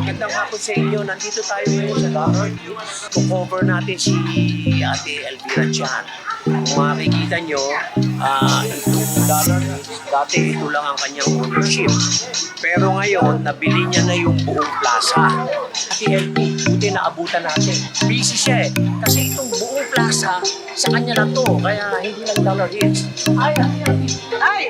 Magandang hapon sa inyo. Nandito tayo ngayon sa Dollar Hits. Cover natin si Ate Elvira Chan. Kung makikita nyo, itong Dollar Hits, dati ito lang ang kanyang ownership. Pero ngayon, nabili niya na yung buong plaza. Ate Elvira, buti naabutan natin. Busy siya eh. Kasi itong buong plaza, sa kanya lang to. Kaya hindi lang Dollar Hits. Ay, Ate Elvira. Ay!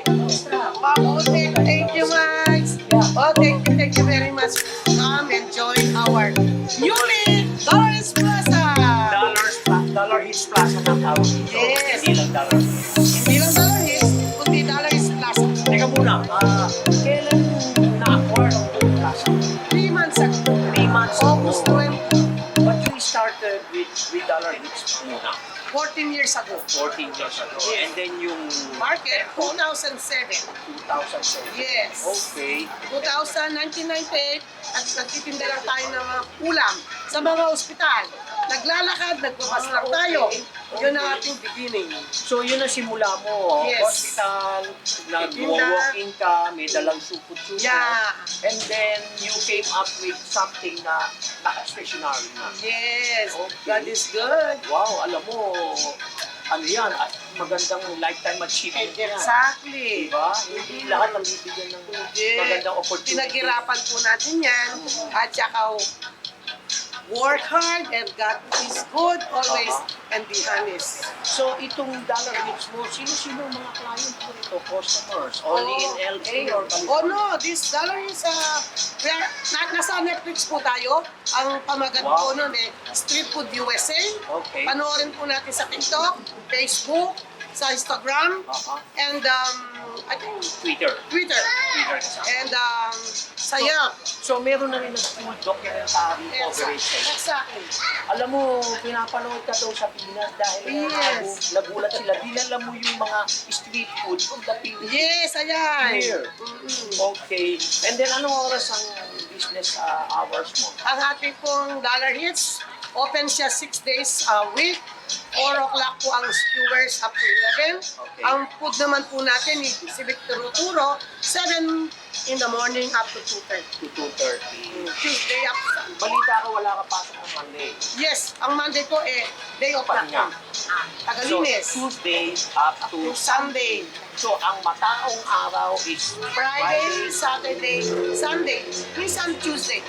Mabuti. Thank you, Max. Oh, thank you very much. Come and join our newly Doris Plaza. Dollar Hits Plaza ng tawag dito. Yes. Hindi lang Dollar Hits. Hindi lang Doris, kundi Doris Plaza. Teka muna, kailan na-acquire ang buong plaza? 3 months ago. 3 months August ago. 20, But you started with Dollar Hits muna, 14 years ago. 14 years ago. And then yung Market, 2007. 2007. Yes. Okay. 1998, at nagtitinda lang tayo ng mga ulam sa mga ospital. Naglalakad, nagbabas lang tayo. Yun ang ating beginning. So yun ang simula mo. Yes. Hospital, nag-walk-in ka, may dalang supot-supot. Yeah. And then you came up with something na naka-stationary na. Yes. Okay. God is good. Wow, alam mo, ano yan, magandang lifetime achievement yan. Exactly. Diba? Hindi lahat ang bibigyan ng magandang opportunity. Pinaghirapan po natin yan. At saka work hard and God is good always and be honest. So, itong Dollar Hits mo, sino-sino ang mga client mo ito, customers? Only in LA or California? Oh no, this dollar is nasa Netflix po tayo. Ang pamagat po nun Street Food USA. Okay. Panoorin po natin sa TikTok, Facebook, sa Instagram, and I think Twitter. Twitter. And saya. So, meron na rin full documentary coverage sa'yo. Exactly. Alam mo, pinapanood ka daw sa Pinas dahil Yes. nagulat sila. Dinala mo yung mga street food from the Philippines. Yes, ayan. Here. Okay. And then, anong oras ang business hours mo? Ang ating pong Dollar Hits, open siya 6 days a week. 4 o'clock po ang skewers up to 11. Okay. Ang food naman po natin ni Civic Turo-Turo, 7 in the morning up to 2:30. To 2:30. Tuesday up to Sunday. Balita ko wala ka pasok ng Monday. Yes, ang Monday ko day off na Pahinga. po. So, Tagalinis. Tuesday up to To Sunday. So, ang mataong araw is Friday, Saturday, Sunday. Minsan Tuesday.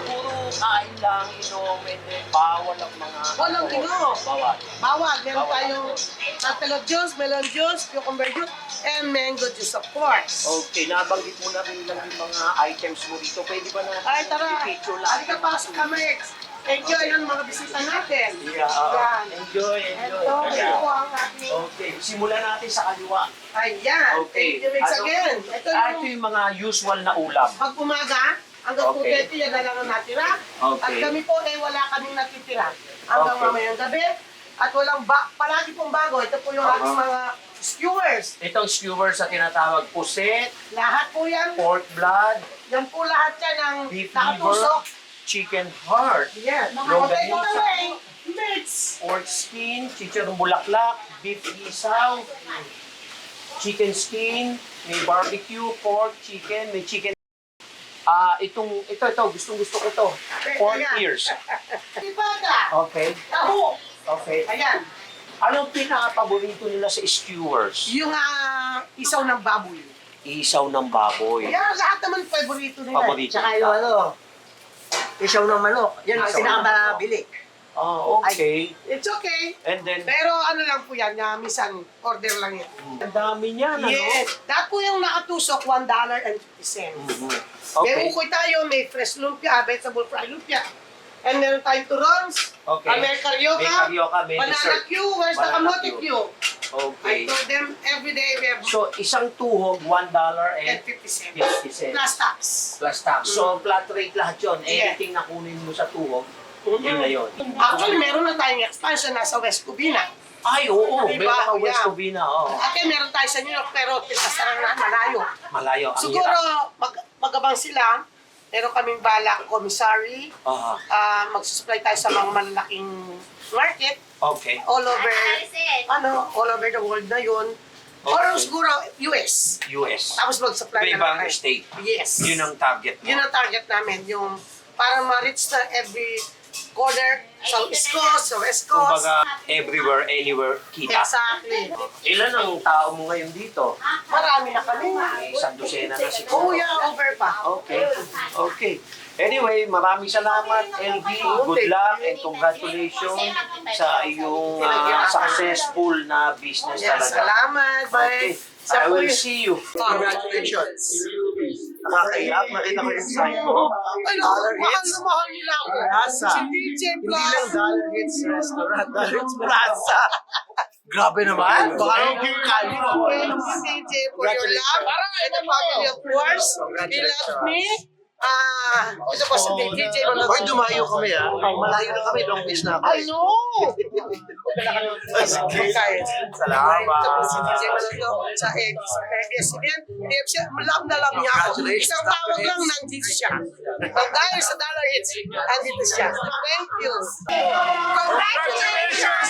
Puro kain lang, inom, and then bawal ang mga... Walang inom. Bawal. Bawal. Meron Bawal. tayong cantaloupe juice, melon juice, cucumber juice, and mango juice of course. Okay, nabanggit mo na rin lang yung mga items mo dito. Pwede ba na Ay, tara. i-picture lang? Halika pasok ka, Max. Enjoy ang mga bisita natin. Yeah, Yan. enjoy. Ito po ang ating... Okay, simulan natin sa kaliwa. Ayan. Okay. Thank you, Max, again. Ito Ito yung yung mga usual na ulam. pag umaga, hanggang Okay. 2:30 yan na lang ang natira. Okay. At kami po wala kaming natitira. Hanggang Okay. mamayang gabi. At walang palagi pong bago. Ito po yung ating mga skewers. Itong skewers na tinatawag puset, Lahat po yan. pork blood, Yan po lahat yan ang beef nakatusok. liver, chicken heart, Yes. longganisa, Okay, mix. pork skin, chicharong bulaklak, beef isaw, chicken skin, may barbecue, pork, chicken, may chicken. Ito, gustong-gusto ko to. Pork Ayan. ears. Ibaga. Okay. Taho. Okay. Ayan. Anong pinaka-paborito nila sa skewers? Yung isaw ng baboy. Isaw ng baboy. Yan, lahat naman paborito nila. Paborito. Tsaka yung isaw ng manok. Yan ang Isaw ng pinakamabili. Oh, okay. It's okay. And then, Pero ano lang po yan, minsan order lang yan. ang dami niyan, ano? Yes. Lahat po yung nakatusok, $1.50. Mhm. May Okay. ukoy tayo, may fresh lumpia, vegetable fried lumpia. And meron tayong turons, Okay. may carioca, May carioca, may banana dessert. Q, where's the Banana kamote Q. Q? Okay. I told them every day we have So, isang tuhog, $1.50. 50 cents. 50 cents. Plus tax. Plus tax. So, flat rate lahat yun. Yeah. Anything na kunin mo sa tuhog, yun na yun. Actually, meron na tayong expansion nasa West Covina. Ay, oo. Diba? Meron ka West Yeah. Covina. Oo. Ate, meron tayo sa New York, pero pinasarang na malayo. Malayo. Ang Siguro, hirap. magabang sila, meron kaming balak commissary, Aha. magsusupply tayo sa mga malalaking market, Okay. all over the world na yun. Or siguro US. US. Tapos mag-supply na Iba-ibang lang tayo. state. Yes. Yun ang target mo. Yun ang target namin. Yung para ma-reach na every corner sa East Coast, sa West Coast. Kumbaga, everywhere, anywhere, kita. Exactly. Ilan ang tao mo ngayon dito? Marami na kami. Isang dosena na Oh, siguro. yeah, over pa. Okay. Okay. Anyway, maraming salamat, LV. Good luck and congratulations sa iyong successful na business Yes, talaga. salamat. Okay. Bye. I will see you. Congratulations. Nakakaiyak. Makita ko yung sign mo. Ay, Dollar mahal Hits. na mahal nila ako. Plaza. Si DJ Hindi lang Plus. Dollar Hits Restaurant. Dollar Hits Plaza. Grabe naman. Baka lang yung kali mo. Thank you, DJ, for your love. And the family, of course. He loves me. Ito po si DJ. Hoy, dumayo kami ah. Malayo na kami. Long beach na ako. I know! Okay. Salamat. Ito po si DJ Manalo sa ABS-CBN. Love na love niya ako. Congratulations, Isang tawag lang, nandito siya. At dahil sa Dollar Hits, nandito siya. Thank you. Congratulations!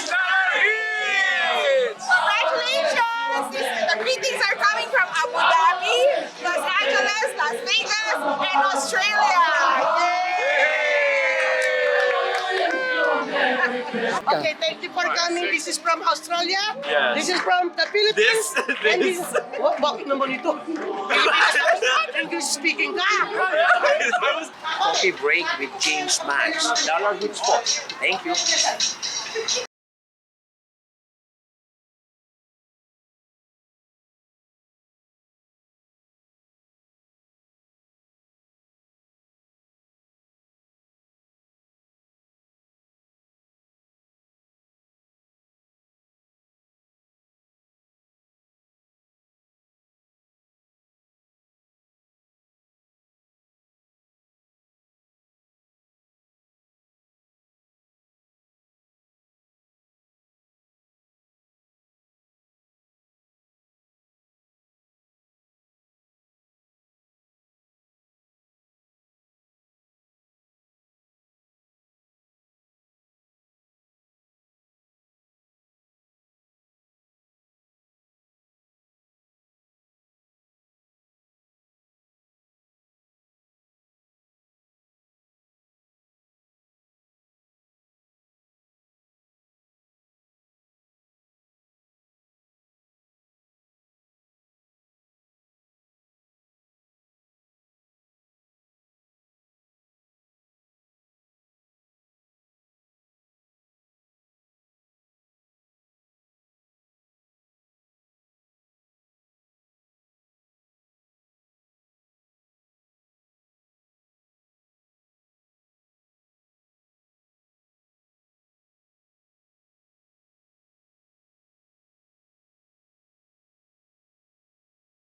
Congratulations! The greetings are coming from Abu Dhabi, Los Angeles, Las Vegas, and Australia. Okay, thank you for coming. This is from Australia. Yes. This is from the Philippines. And this is... Bakit naman ito? English speaking ka. Coffee break with James Max. Dollar Hits po. Thank you.